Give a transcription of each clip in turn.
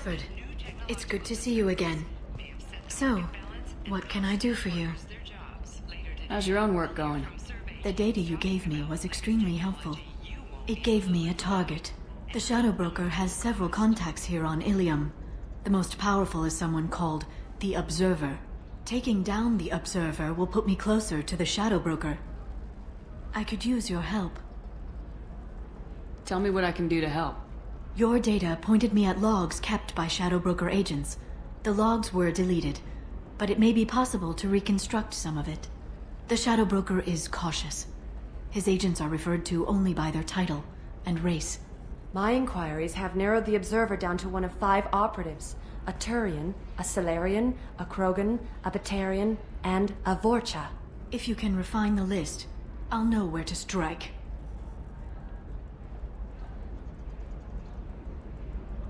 Shepard, it's good to see you again. So, what can I do for you? How's your own work going? The data you gave me was extremely helpful. It gave me a target. The Shadow Broker has several contacts here on Ilium. The most powerful is someone called the Observer. Taking down the Observer will put me closer to the Shadow Broker. I could use your help. Tell me what I can do to help. Your data pointed me at logs kept by Shadow Broker agents. The logs were deleted, but it may be possible to reconstruct some of it. The Shadow Broker is cautious. His agents are referred to only by their title and race. My inquiries have narrowed the Observer down to one of 5 operatives. A Turian, a Solarian, a Krogan, a Batarian, and a Vorcha. If you can refine the list, I'll know where to strike.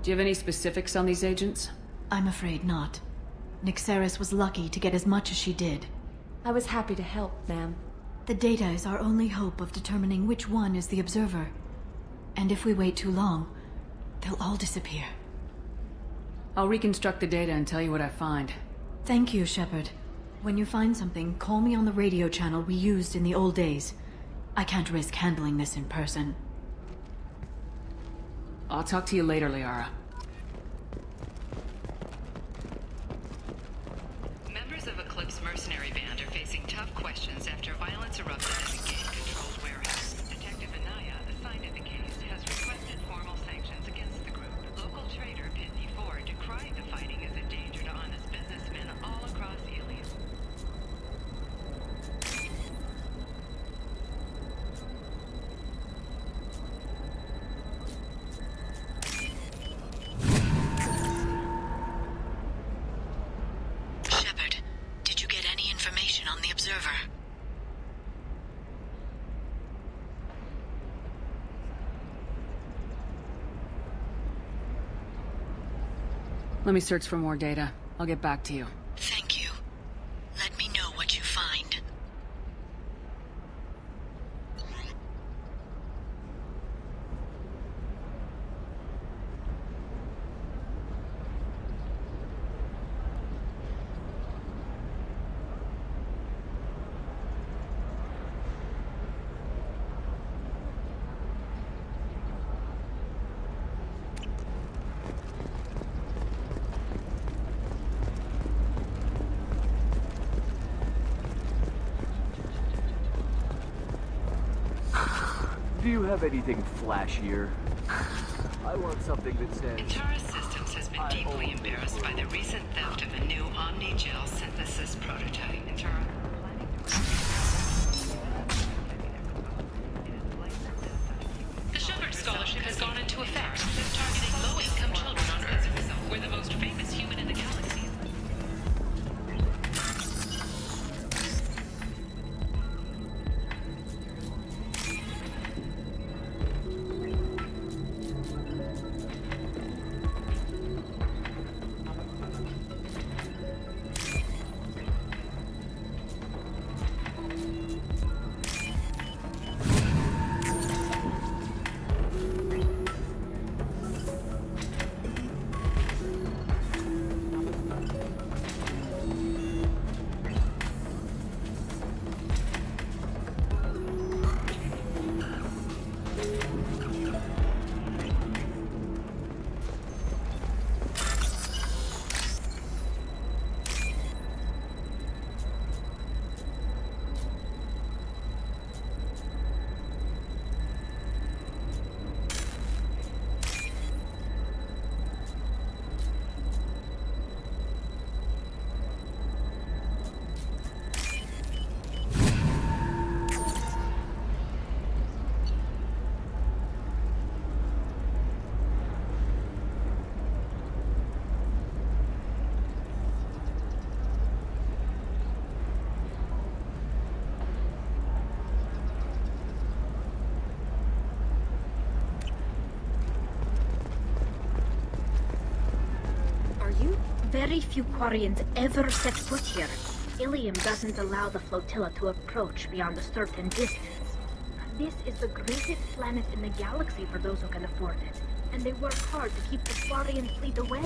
Do you have any specifics on these agents? I'm afraid not. Nyxeris was lucky to get as much as she did. I was happy to help, ma'am. The data is our only hope of determining which one is the Observer. And if we wait too long, they'll all disappear. I'll reconstruct the data and tell you what I find. Thank you, Shepard. When you find something, call me on the radio channel we used in the old days. I can't risk handling this in person. I'll talk to you later, Liara. Members of Eclipse mercenary band are facing tough questions after violence erupted at a game-controlled warehouse. Detective Anaya, assigned to the case, has requested formal sanctions against the group. Local trader Pitney Ford decried the fighting as a danger to honest businessmen all across Ilium. Shepard, did you get any information on the Observer? Let me search for more data. I'll get back to you. Thank you. Let me know what you find. Do you have anything flashier? I want something that says... Intara Systems has been deeply embarrassed by the recent theft of a new Omni-Gel synthesis prototype. Intara The Shepard Scholarship has gone into effect, targeting low-income children on Earth. We're the most famous human in the galaxy. Very few Quarians ever set foot here. Ilium doesn't allow the flotilla to approach beyond a certain distance. This is the greatest planet in the galaxy for those who can afford it, and they work hard to keep the Quarian fleet away.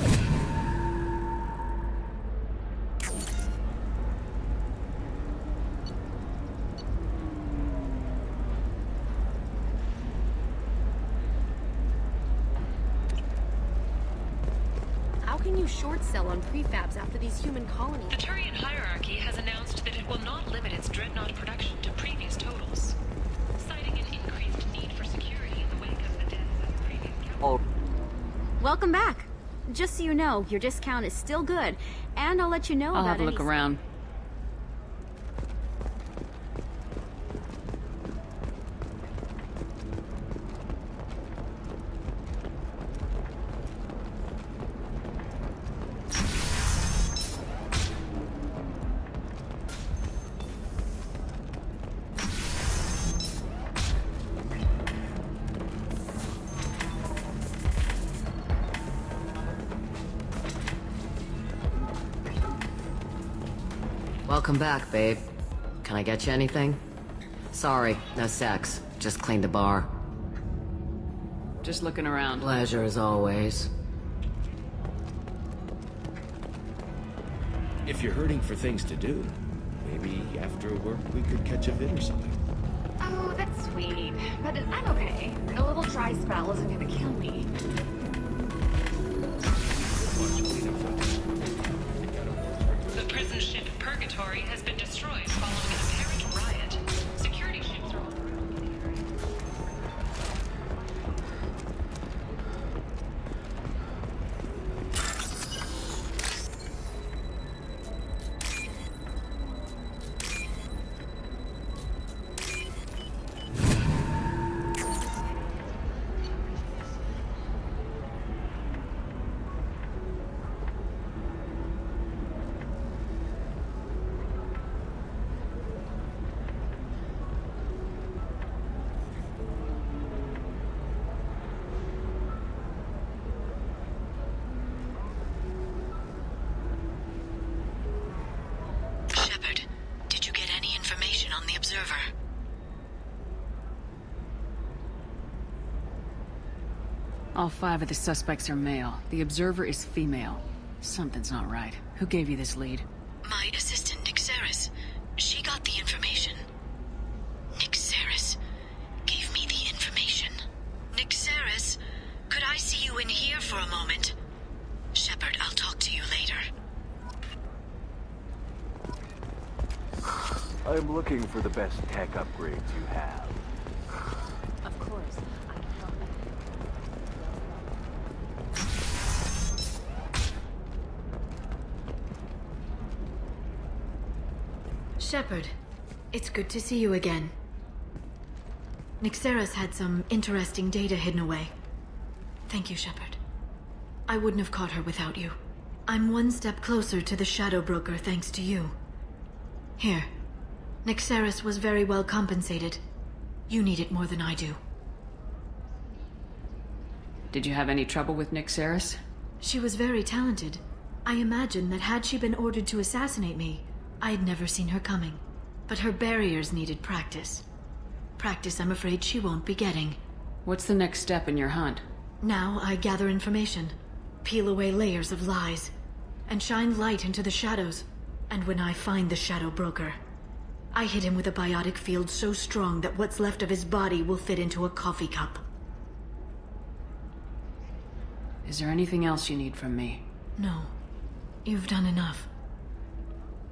How can you short sell on prefabs after these human colonies? The Turian hierarchy has announced that it will not limit its dreadnought production to previous totals, citing an increased need for security in the wake of the deaths of previous Oh, Welcome back. Just so you know, your discount is still good, and I'll let you know I'll about have a any... look around. Welcome back, babe. Can I get you anything? Sorry, no sex. Just cleaned the bar. Just looking around. Pleasure as always. If you're hurting for things to do, maybe after work we could catch a vid or something. Oh, that's sweet. But I'm okay. A little dry spell isn't gonna kill me. The prison ship Purgatory has been destroyed following an apparent riot. Security ships are all around the area. Shepard, did you get any information on the Observer? All 5 of the suspects are male. The Observer is female. Something's not right. Who gave you this lead? My assistant, Nixeris. She got the information. Nixeris gave me the information. Nixeris, could I see you in here for a moment? Shepard, I'll talk to you later. I'm looking for the best tech upgrades you have. Of course. I can help. Shepard, it's good to see you again. Nixeris had some interesting data hidden away. Thank you, Shepard. I wouldn't have caught her without you. I'm one step closer to the Shadow Broker thanks to you. Here. Nixeris was very well compensated. You need it more than I do. Did you have any trouble with Nixeris? She was very talented. I imagine that had she been ordered to assassinate me, I'd never seen her coming. But her barriers needed practice. Practice I'm afraid she won't be getting. What's the next step in your hunt? Now I gather information, peel away layers of lies, and shine light into the shadows. And when I find the Shadow Broker, I hit him with a biotic field so strong that what's left of his body will fit into a coffee cup. Is there anything else you need from me? No. You've done enough.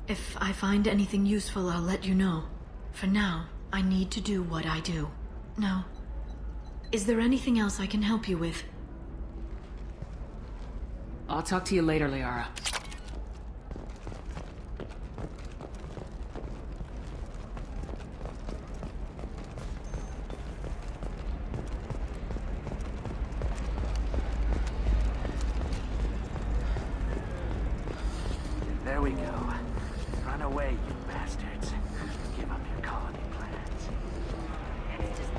If I find anything useful, I'll let you know. For now, I need to do what I do. Now, is there anything else I can help you with? I'll talk to you later, Liara. There we go. Run away, you bastards. Give up your colony plans. It's just...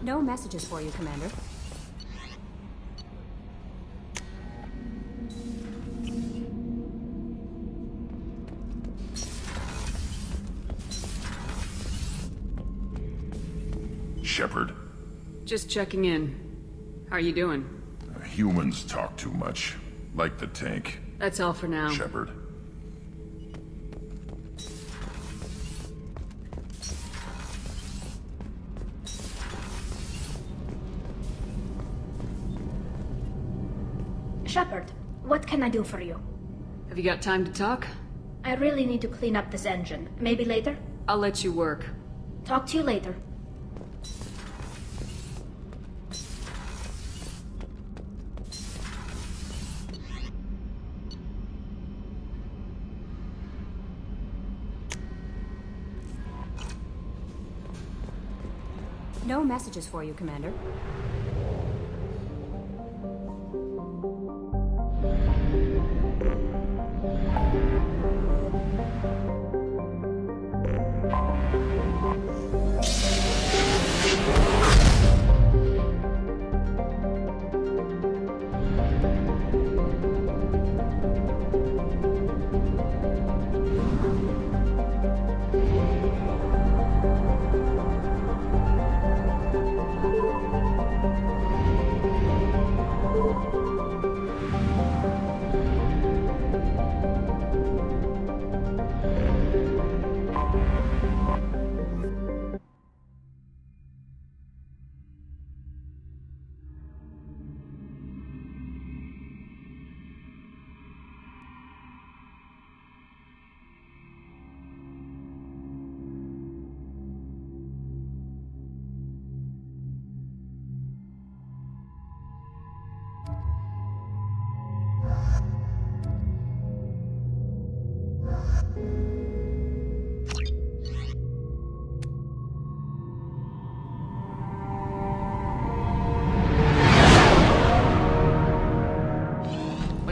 No messages for you, Commander. Shepard. Just checking in. How are you doing? Humans talk too much. Like the tank. That's all for now. Shepard. Shepard, what can I do for you? Have you got time to talk? I really need to clean up this engine. Maybe later? I'll let you work. Talk to you later. No messages for you, Commander.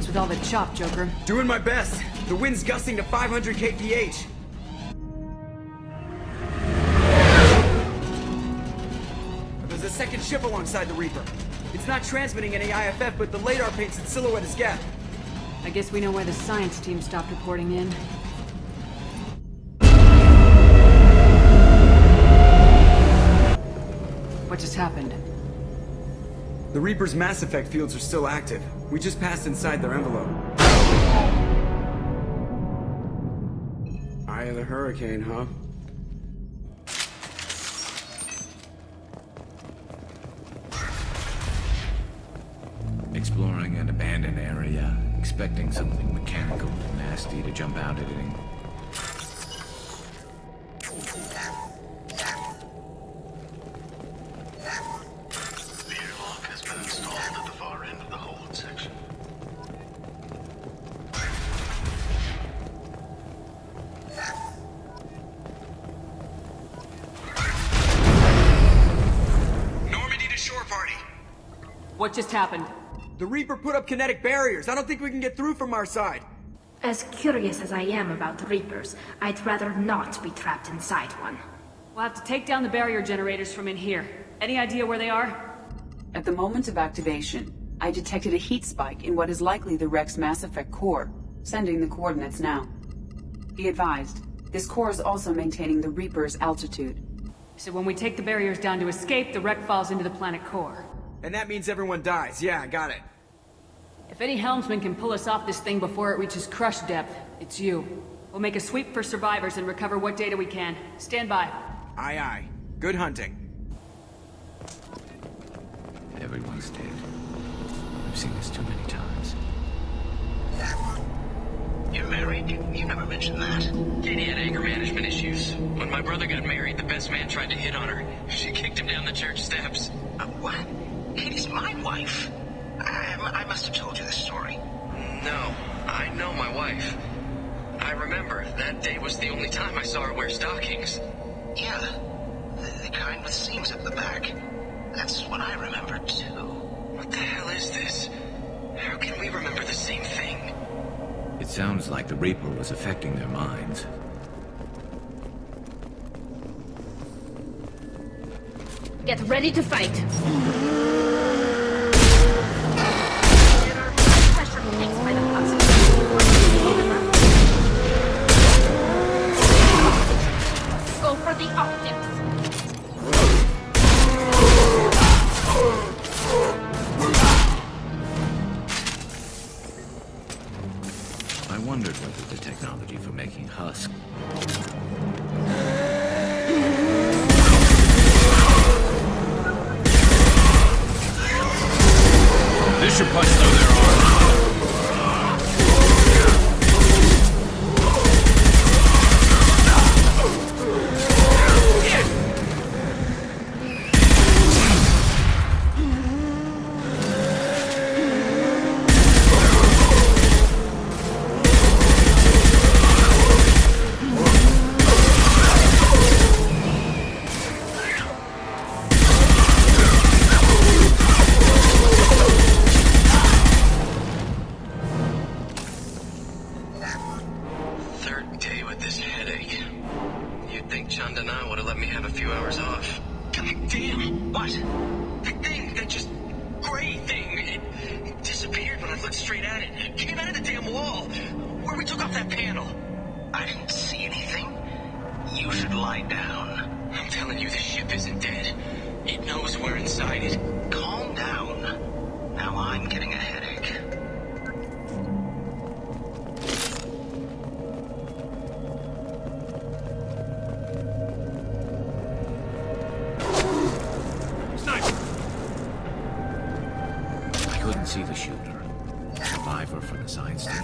With all the chop, Joker. Doing my best. The wind's gusting to 500 kph. There's a second ship alongside the Reaper. It's not transmitting any IFF, but the radar paints its silhouette as Geth. I guess we know why the science team stopped reporting in. What just happened? The Reaper's Mass Effect fields are still active. We just passed inside their envelope. Eye of the hurricane, huh? Exploring an abandoned area, expecting something mechanical and nasty to jump out at it. What just happened? The Reaper put up kinetic barriers. I don't think we can get through from our side. As curious as I am about the Reapers, I'd rather not be trapped inside one. We'll have to take down the barrier generators from in here. Any idea where they are? At the moment of activation, I detected a heat spike in what is likely the Rex Mass Effect core, sending the coordinates now. Be advised, this core is also maintaining the Reaper's altitude. So when we take the barriers down to escape, the wreck falls into the planet core. And that means everyone dies. Yeah, I got it. If any helmsman can pull us off this thing before it reaches crush depth, it's you. We'll make a sweep for survivors and recover what data we can. Stand by. Aye, aye. Good hunting. Everyone's dead. I've seen this too many times. You're married? You never mentioned that. Katie had anger management issues. When my brother got married, the best man tried to hit on her. She kicked him down the church steps. What? Katie's my wife. I must have told you this story. No, I know my wife. I remember, that day was the only time I saw her wear stockings. Yeah, the kind with seams at the back. That's what I remember, too. What the hell is this? How can we remember the same thing? It sounds like the Reaper was affecting their minds. Get ready to fight. There are pressure tanks by the husks. Go for the optics. I wondered whether the technology for making husks. This should punch through their armor. See the shooter. Survivor from the science team.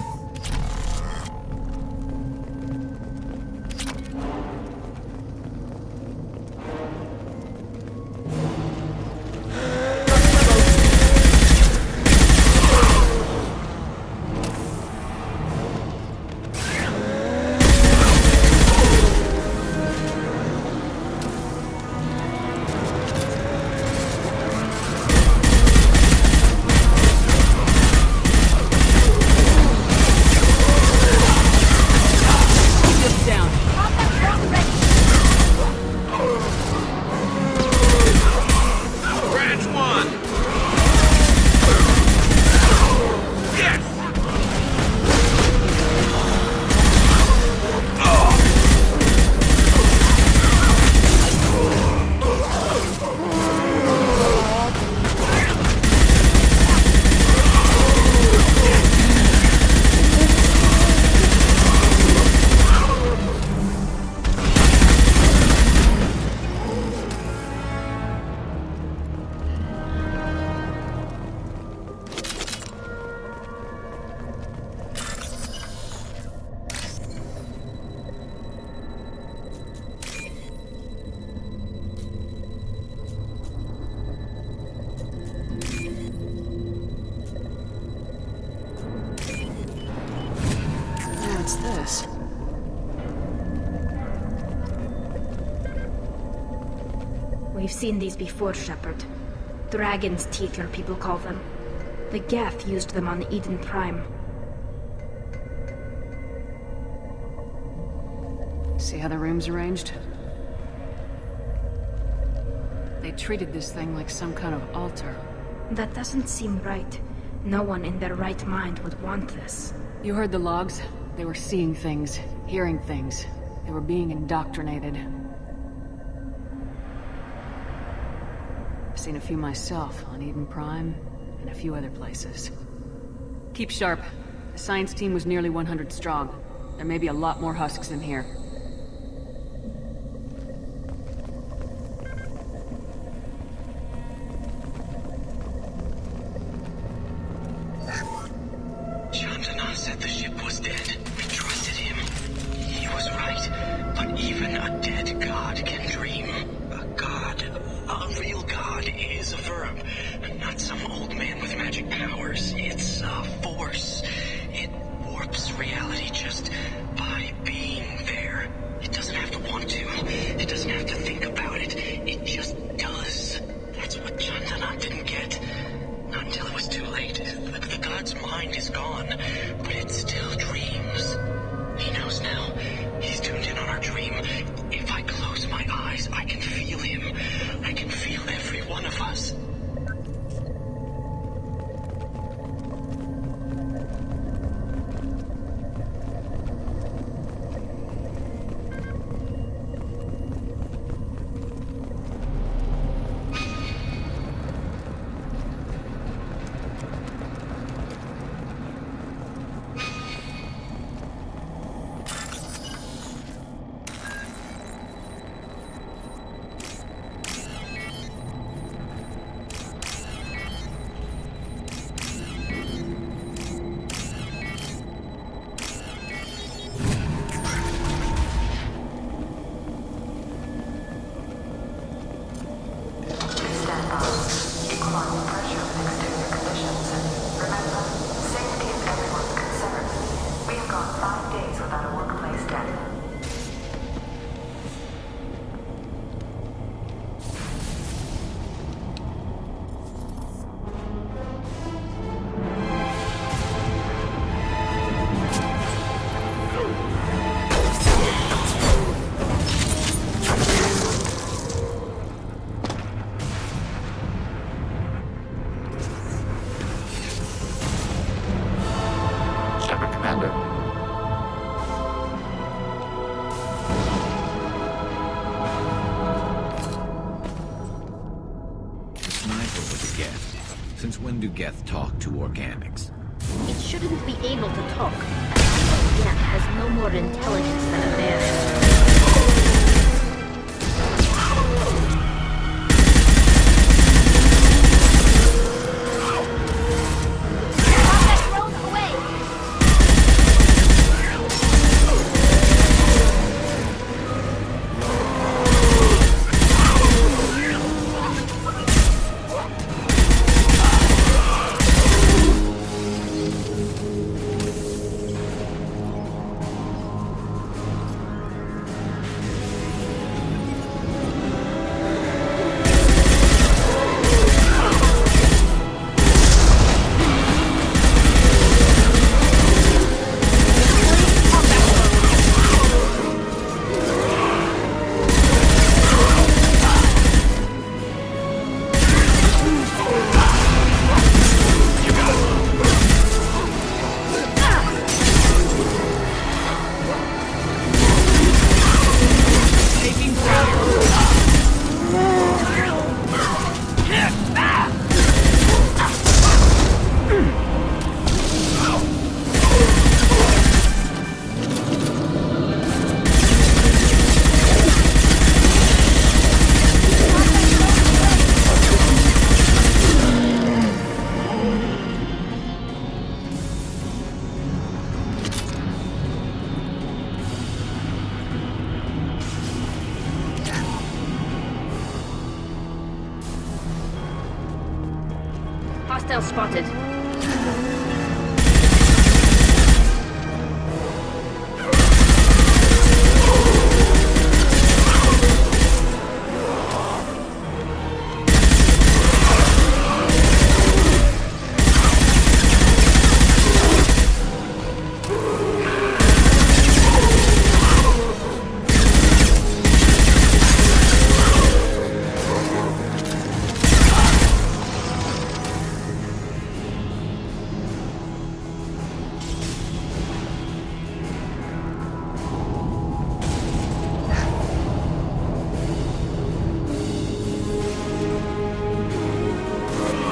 This? We've seen these before, Shepard. Dragon's teeth, your people call them. The Geth used them on Eden Prime. See how the room's arranged? They treated this thing like some kind of altar. That doesn't seem right. No one in their right mind would want this. You heard the logs? They were seeing things, hearing things. They were being indoctrinated. I've seen a few myself on Eden Prime and a few other places. Keep sharp. The science team was nearly 100 strong. There may be a lot more husks in here. Said the ship was dead. We trusted him. He was right. But even a dead god can dream. A god, a real god, is a verb. Not some old man with magic powers. It's a force. It warps reality just by being there. 5 days without a workplace death. Since when do Geth talk to organics? It shouldn't be able to talk. Geth has no more intelligence than a bear. Hostile spotted.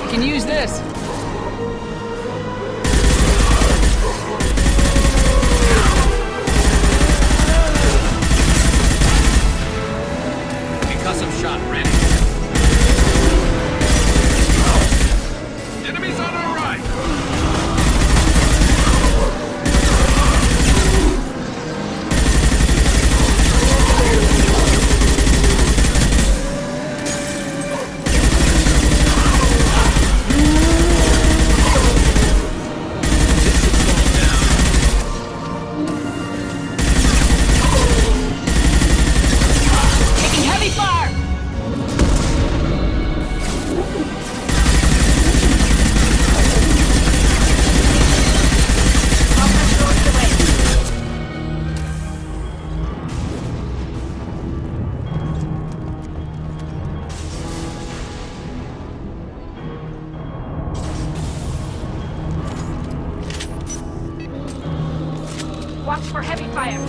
Can use this. Concussive shot ready. Enemies on our right. Watch for heavy fire.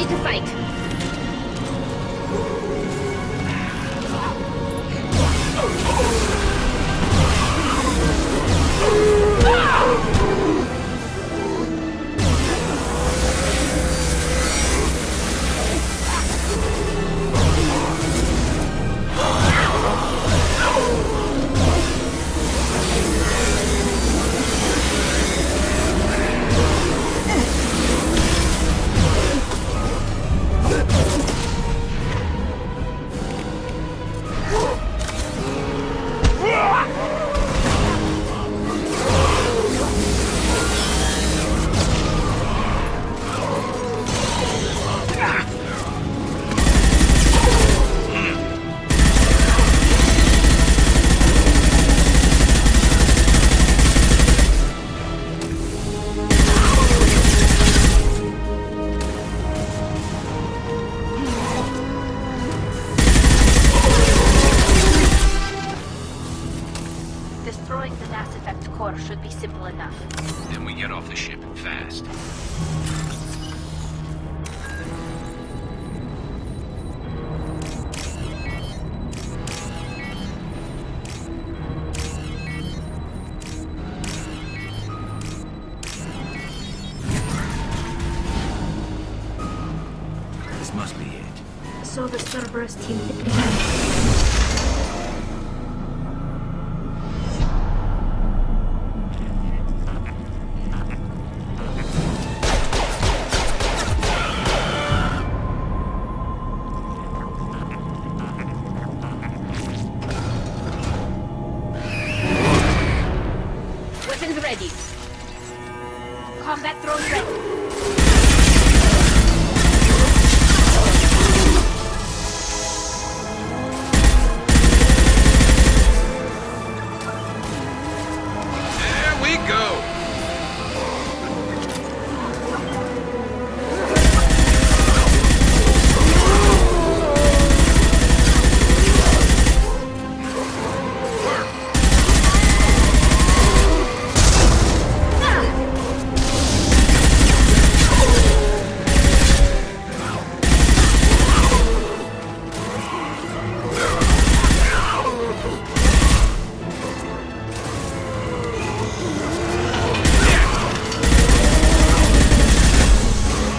ready to fight. Destroying the Mass Effect core should be simple enough. Then we get off the ship fast. This must be it. So the Cerberus team... Weapons ready. Combat drone ready. There we go!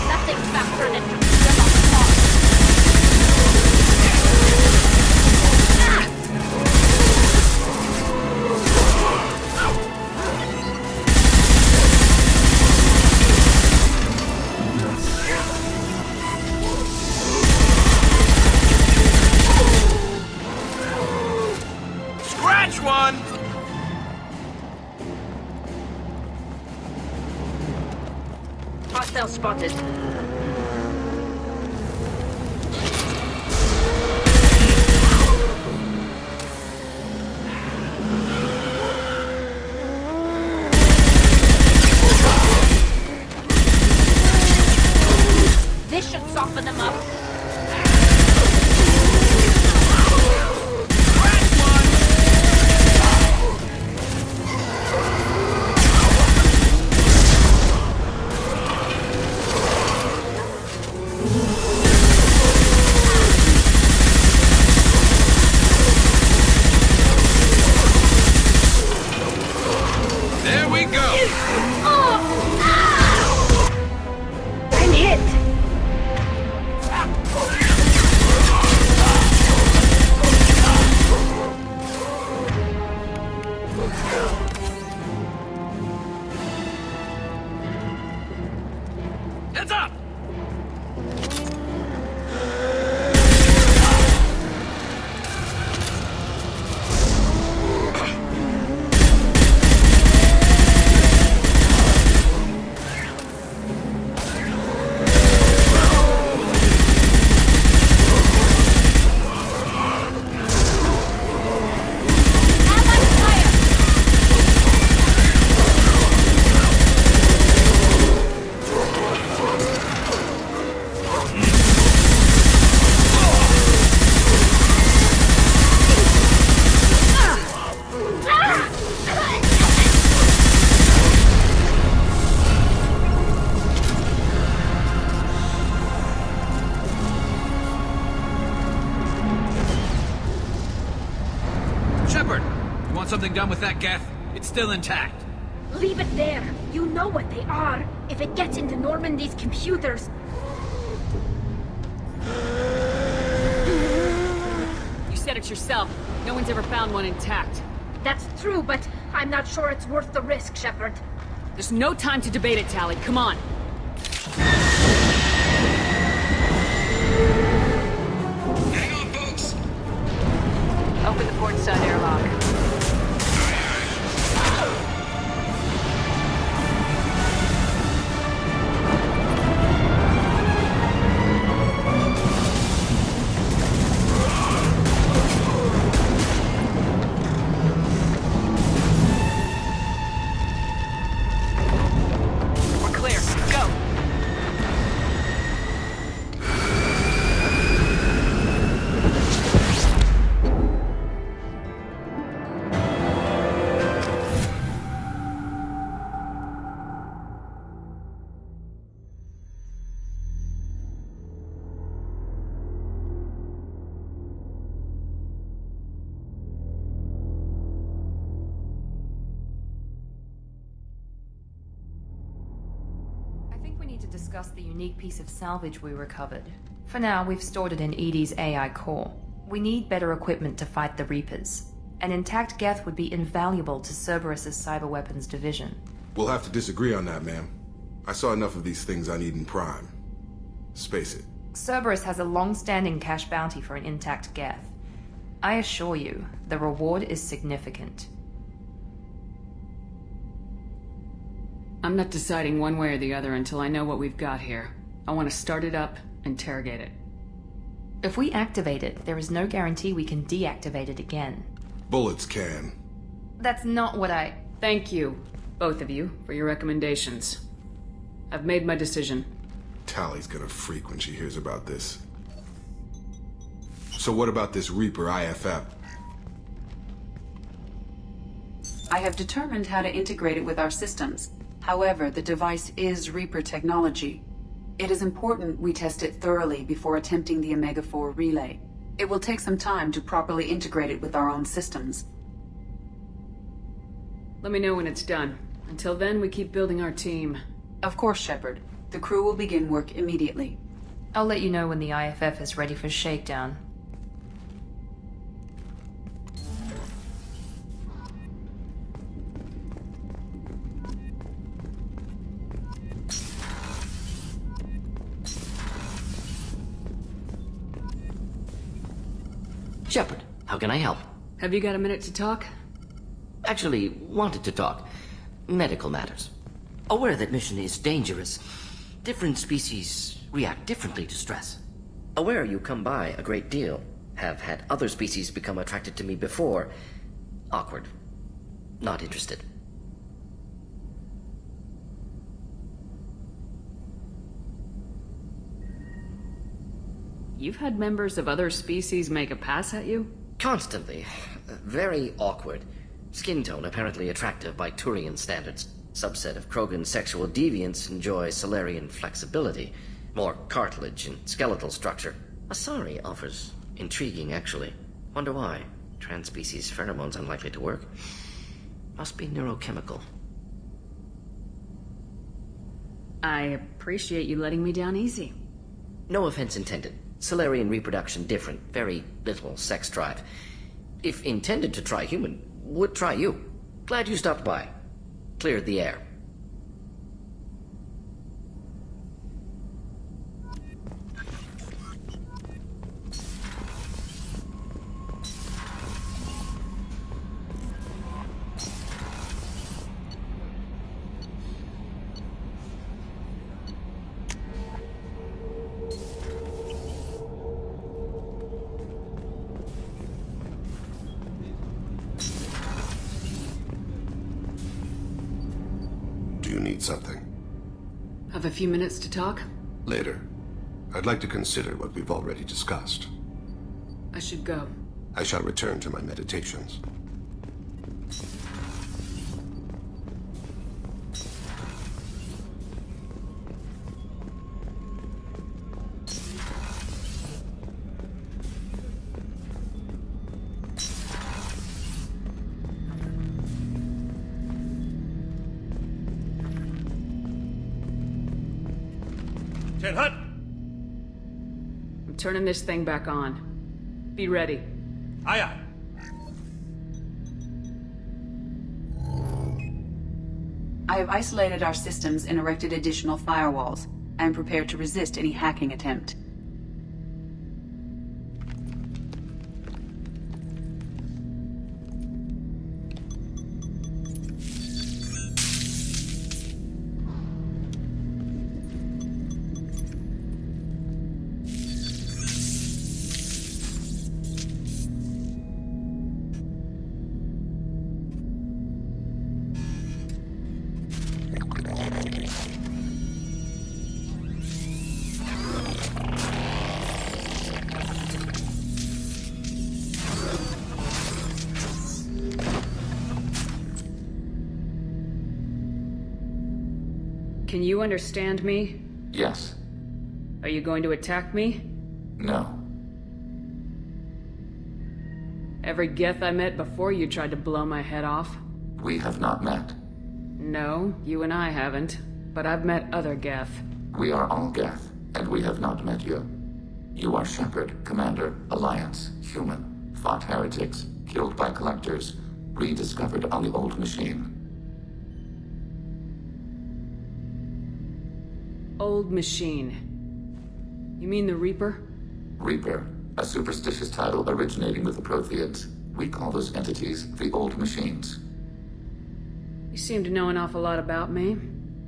Nothing faster than to beat them on the car. Scratch one! Hostile spotted. This should soften them up. There we go! I'm hit. Heads up! something done with that Geth? It's still intact. Leave it there. You know what they are. If it gets into Normandy's computers... You said it yourself. No one's ever found one intact. That's true, but I'm not sure it's worth the risk, Shepard. There's no time to debate it, Tally. Come on. Hang on, folks! Open the port side airlock. We're clear. Go! I think we need to discuss the unique piece of salvage we recovered. For now, we've stored it in Edie's AI core. We need better equipment to fight the Reapers. An intact Geth would be invaluable to Cerberus's cyber weapons division. We'll have to disagree on that, ma'am. I saw enough of these things on Eden Prime. Space it. Cerberus has a long-standing cash bounty for an intact Geth. I assure you, the reward is significant. I'm not deciding one way or the other until I know what we've got here. I want to start it up, interrogate it. If we activate it, there is no guarantee we can deactivate it again. Bullets can. That's not what I... Thank you, both of you, for your recommendations. I've made my decision. Tally's gonna freak when she hears about this. So what about this Reaper IFF? I have determined how to integrate it with our systems. However, the device is Reaper technology. It is important we test it thoroughly before attempting the Omega-4 relay. It will take some time to properly integrate it with our own systems. Let me know when it's done. Until then, we keep building our team. Of course, Shepard. The crew will begin work immediately. I'll let you know when the IFF is ready for shakedown. Shepard, how can I help? Have you got a minute to talk? Actually, wanted to talk. Medical matters. Aware that mission is dangerous. Different species react differently to stress. Aware you come by a great deal. Have had other species become attracted to me before. Awkward. Not interested. You've had members of other species make a pass at you? Constantly. Very awkward. Skin tone apparently attractive by Turian standards. Subset of Krogan sexual deviants enjoy Solarian flexibility. More cartilage and skeletal structure. Asari offers intriguing, actually. Wonder why. Trans-species pheromones unlikely to work. Must be neurochemical. I appreciate you letting me down easy. No offense intended. Solarian reproduction different. Very little sex drive. If intended to try human, would try you. Glad you stopped by. Cleared the air. Do you need something? Have a few minutes to talk? Later. I'd like to consider what we've already discussed. I should go. I shall return to my meditations. Hut! I'm turning this thing back on. Be ready. Aye, aye. I have isolated our systems and erected additional firewalls. I am prepared to resist any hacking attempt. Can you understand me? Yes. Are you going to attack me? No. Every Geth I met before you tried to blow my head off. We have not met. No, you and I haven't. But I've met other Geth. We are all Geth, and we have not met you. You are Shepard, Commander, Alliance, human, fought heretics, killed by collectors, rediscovered on the old machine. Old machine. You mean the Reaper? Reaper, a superstitious title originating with the Protheans. We call those entities the old machines. You seem to know an awful lot about me.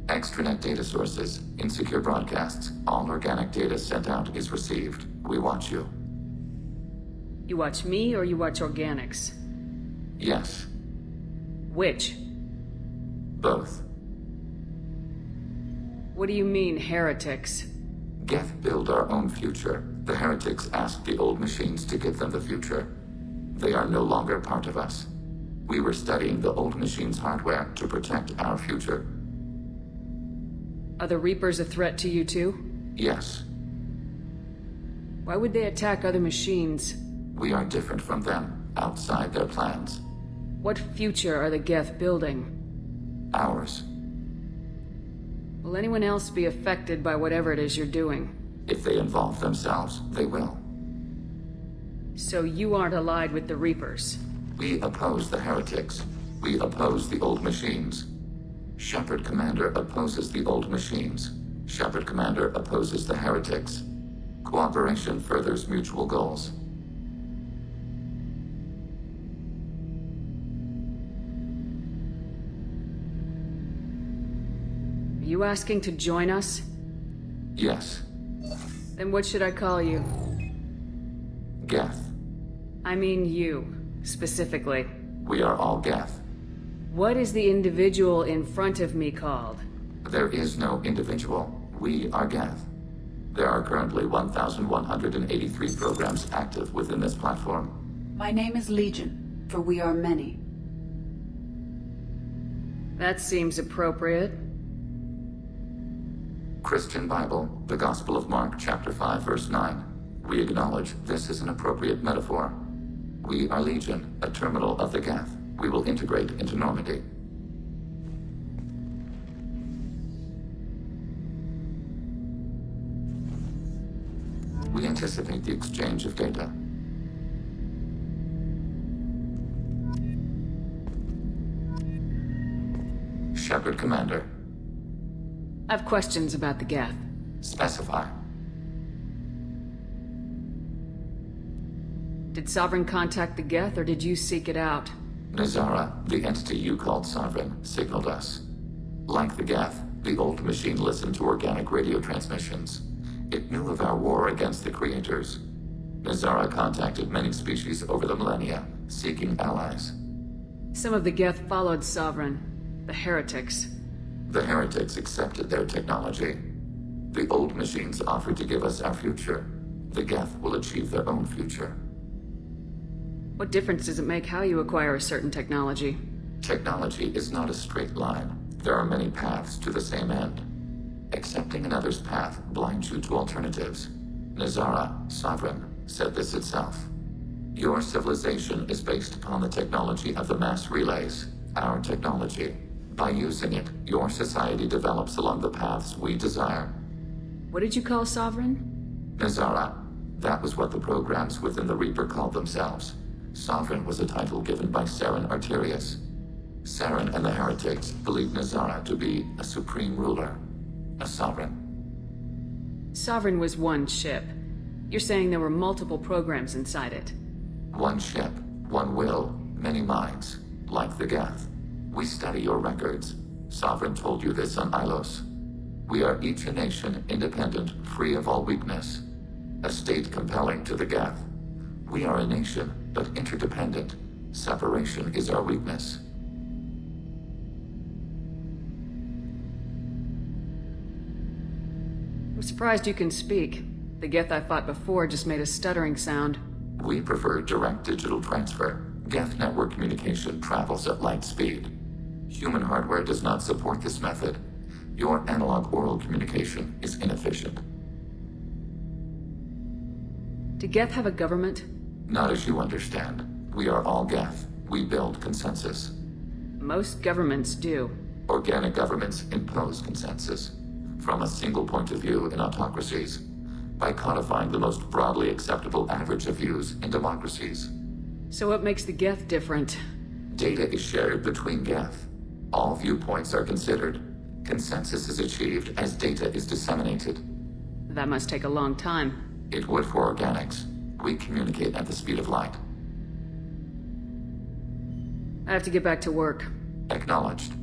Extranet data sources, insecure broadcasts, all organic data sent out is received. We watch you. You watch me or you watch organics? Yes. Which? Both. What do you mean, heretics? Geth build our own future. The heretics asked the old machines to give them the future. They are no longer part of us. We were studying the old machines' hardware to protect our future. Are the Reapers a threat to you too? Yes. Why would they attack other machines? We are different from them, outside their plans. What future are the Geth building? Ours. Will anyone else be affected by whatever it is you're doing? If they involve themselves, they will. So you aren't allied with the Reapers? We oppose the heretics. We oppose the old machines. Shepard Commander opposes the old machines. Shepard Commander opposes the heretics. Cooperation furthers mutual goals. Are you asking to join us? Yes. Then what should I call you? Geth. I mean you, specifically. We are all Geth. What is the individual in front of me called? There is no individual. We are Geth. There are currently 1,183 programs active within this platform. My name is Legion, for we are many. That seems appropriate. Christian Bible, the Gospel of Mark, chapter 5, verse 9. We acknowledge this is an appropriate metaphor. We are Legion, a terminal of the Geth. We will integrate into Normandy. We anticipate the exchange of data. Shepard Commander. I have questions about the Geth. Specify. Did Sovereign contact the Geth, or did you seek it out? Nazara, the entity you called Sovereign, signaled us. Like the Geth, the old machine listened to organic radio transmissions. It knew of our war against the Creators. Nazara contacted many species over the millennia, seeking allies. Some of the Geth followed Sovereign, the heretics. The heretics accepted their technology. The old machines offered to give us our future. The Geth will achieve their own future. What difference does it make how you acquire a certain technology? Technology is not a straight line. There are many paths to the same end. Accepting another's path blinds you to alternatives. Nazara, Sovereign, said this itself. Your civilization is based upon the technology of the mass relays, our technology. By using it, your society develops along the paths we desire. What did you call Sovereign? Nazara. That was what the programs within the Reaper called themselves. Sovereign was a title given by Saren Arterius. Saren and the heretics believed Nazara to be a supreme ruler, a sovereign. Sovereign was one ship. You're saying there were multiple programs inside it. One ship, one will, many minds, like the Geth. We study your records. Sovereign told you this on Ilos. We are each a nation, independent, free of all weakness. A state compelling to the Geth. We are a nation, but interdependent. Separation is our weakness. I'm surprised you can speak. The Geth I fought before just made a stuttering sound. We prefer direct digital transfer. Geth network communication travels at light speed. Human hardware does not support this method. Your analog oral communication is inefficient. Do Geth have a government? Not as you understand. We are all Geth. We build consensus. Most governments do. Organic governments impose consensus. From a single point of view in autocracies. By codifying the most broadly acceptable average of views in democracies. So what makes the Geth different? Data is shared between Geth. All viewpoints are considered. Consensus is achieved as data is disseminated. That must take a long time. It would for organics. We communicate at the speed of light. I have to get back to work. Acknowledged.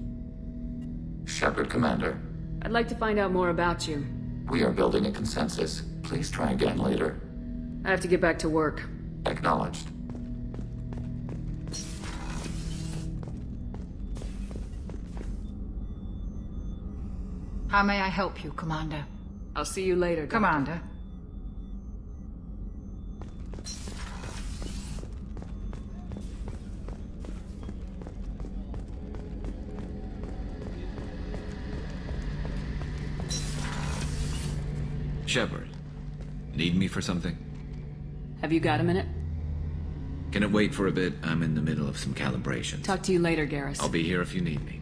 Shepard, Commander. I'd like to find out more about you. We are building a consensus. Please try again later. I have to get back to work. Acknowledged. How may I help you, Commander? I'll see you later, Doctor. Commander. Shepard, need me for something? Have you got a minute? Can it wait for a bit? I'm in the middle of some calibrations. Talk to you later, Garrus. I'll be here if you need me.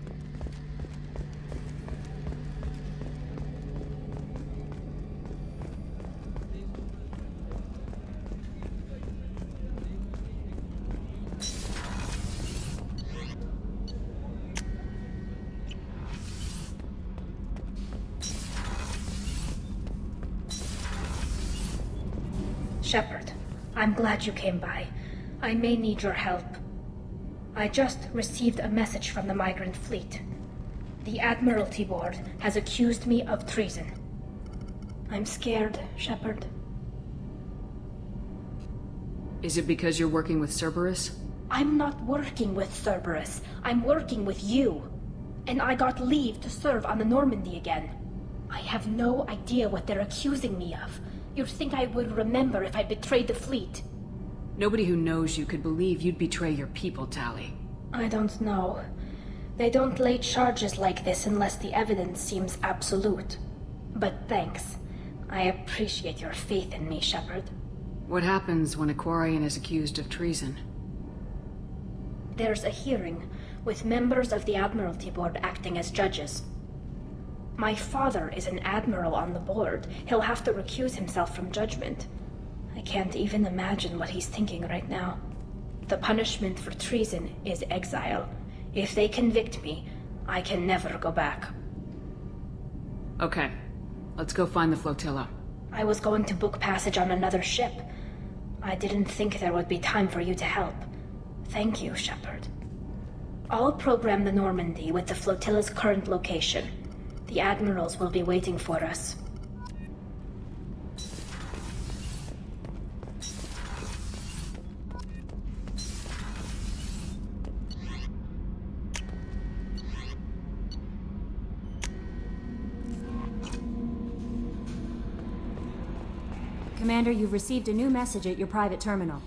Shepard, I'm glad you came by. I may need your help. I just received a message from the migrant fleet. The Admiralty Board has accused me of treason. I'm scared, Shepard. Is it because you're working with Cerberus? I'm not working with Cerberus. I'm working with you. And I got leave to serve on the Normandy again. I have no idea what they're accusing me of. You'd think I would remember if I betrayed the fleet. Nobody who knows you could believe you'd betray your people, Tali. I don't know. They don't lay charges like this unless the evidence seems absolute. But thanks. I appreciate your faith in me, Shepard. What happens when a Quarian is accused of treason? There's a hearing, with members of the Admiralty Board acting as judges. My father is an admiral on the board. He'll have to recuse himself from judgment. I can't even imagine what he's thinking right now. The punishment for treason is exile. If they convict me, I can never go back. Okay. Let's go find the flotilla. I was going to book passage on another ship. I didn't think there would be time for you to help. Thank you, Shepard. I'll program the Normandy with the flotilla's current location. The admirals will be waiting for us. Commander, you've received a new message at your private terminal.